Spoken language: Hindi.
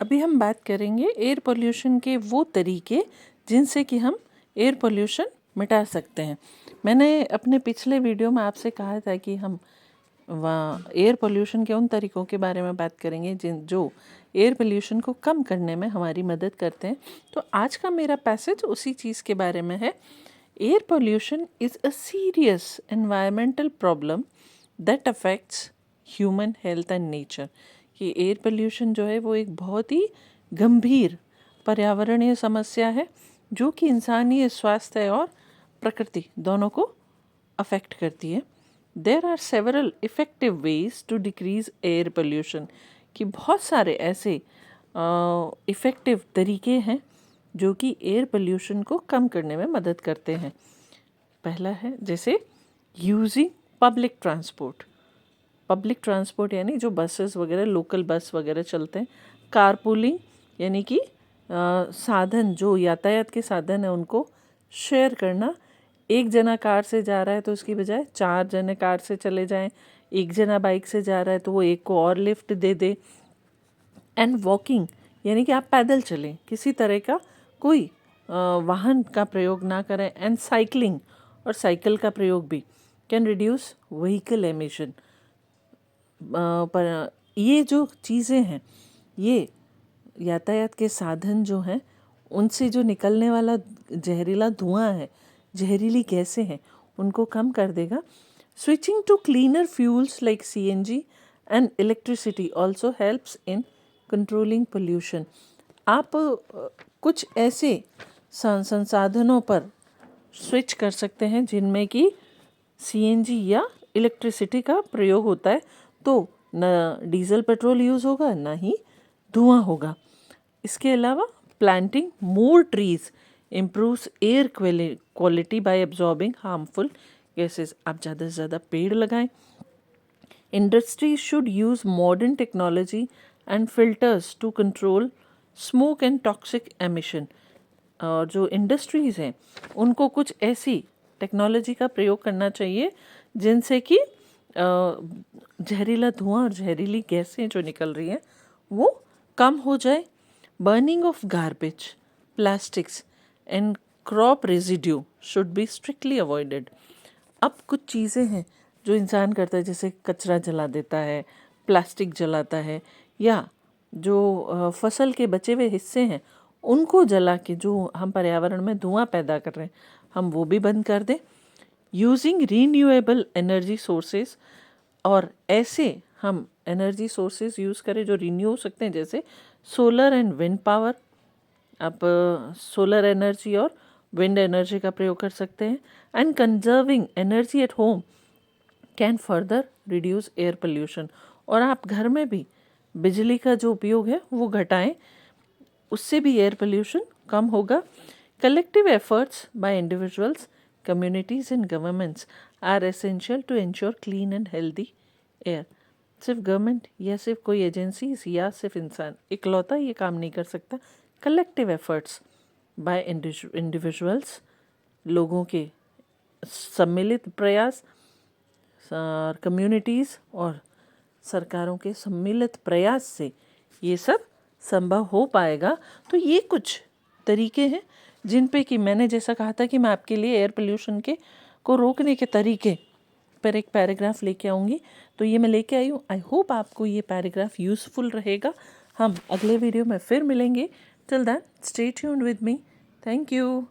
अभी हम बात करेंगे एयर पोल्यूशन के वो तरीके जिनसे कि हम एयर पोल्यूशन मिटा सकते हैं। मैंने अपने पिछले वीडियो में आपसे कहा था कि हम एयर पोल्यूशन के उन तरीकों के बारे में बात करेंगे जो एयर पोल्यूशन को कम करने में हमारी मदद करते हैं। तो आज का मेरा पैसेज उसी चीज़ के बारे में है। Air pollution is a serious environmental problem that affects human health and nature. कि एयर पोल्यूशन जो है वो एक बहुत ही गंभीर पर्यावरणीय समस्या है जो कि इंसानी स्वास्थ्य और प्रकृति दोनों को अफेक्ट करती है। There are several effective ways to decrease air pollution. कि बहुत सारे ऐसे इफ़ेक्टिव तरीके हैं जो कि एयर पोल्यूशन को कम करने में मदद करते हैं। पहला है जैसे using public transport. Public transport यानी जो बसेस वगैरह, लोकल बस वगैरह चलते हैं। कारपूलिंग यानी कि साधन, जो यातायात के साधन है उनको शेयर करना। एक जना कार से जा रहा है तो उसकी बजाय 4 जने कार से चले जाएं। एक जना बाइक से जा रहा है तो वो एक को और lift they they. And walking यानी कि आप पैदल चलें, किसी तरह का कोई वाहन का प्रयोग ना करें। एंड साइकिलिंग, और साइकिल का प्रयोग भी कैन रिड्यूस व्हीकल एमिशन। पर ये जो चीज़ें हैं, ये यातायात के साधन जो हैं उनसे जो निकलने वाला जहरीला धुआं है, जहरीली गैसें हैं, उनको कम कर देगा। Switching to cleaner fuels like CNG and electricity also helps in controlling pollution. आप कुछ ऐसे संसाधनों पर स्विच कर सकते हैं जिनमें कि CNG या इलेक्ट्रिसिटी का प्रयोग होता है, तो न डीजल पेट्रोल यूज़ होगा ना ही धुआं होगा। इसके अलावा planting more trees improves air quality by absorbing harmful gases. आप ज़्यादा से ज़्यादा पेड़ लगाएं। Industries should use modern technology and filters to control smoke and toxic emission. और जो इंडस्ट्रीज़ हैं उनको कुछ ऐसी टेक्नोलॉजी का प्रयोग करना चाहिए जिनसे कि जहरीला धुआं और जहरीली गैसें जो निकल रही हैं वो कम हो जाए। Burning of garbage, plastics and crop residue should be strictly avoided. अब कुछ चीज़ें हैं जो इंसान करता है, जैसे कचरा जला देता है, प्लास्टिक जलाता है, या जो फसल के बचे हुए हिस्से हैं उनको जला के जो हम पर्यावरण में धुआं पैदा कर रहे हैं, हम वो भी बंद कर दें। यूजिंग रीन्यूएबल एनर्जी सोर्सेज, और ऐसे हम एनर्जी सोर्सेज यूज़ करें जो रिन्यू हो सकते हैं, जैसे सोलर एंड विंड पावर। आप सोलर एनर्जी और विंड एनर्जी का प्रयोग कर सकते हैं। And conserving energy at home can further reduce air pollution. और आप घर में भी बिजली का जो उपयोग है वो घटाएं, उससे भी एयर पोल्यूशन कम होगा। Collective efforts by individuals, communities and governments are essential to ensure clean and healthy air. सिर्फ गवर्नमेंट या सिर्फ कोई एजेंसीज या सिर्फ इंसान इकलौता ये काम नहीं कर सकता। कलेक्टिव एफर्ट्स बाय इंडिविजुअल्स, लोगों के सम्मिलित प्रयास, कम्युनिटीज़ और सरकारों के सम्मिलित प्रयास से ये सब संभव हो पाएगा। तो ये कुछ तरीके हैं जिन पे कि मैंने जैसा कहा था कि मैं आपके लिए एयर पोल्यूशन को रोकने के तरीके पर एक पैराग्राफ लेके आऊँगी, तो ये मैं लेके आई हूँ। आई होप आपको ये पैराग्राफ यूज़फुल रहेगा। हम अगले वीडियो में फिर मिलेंगे। Till then stay tuned with me. Thank you.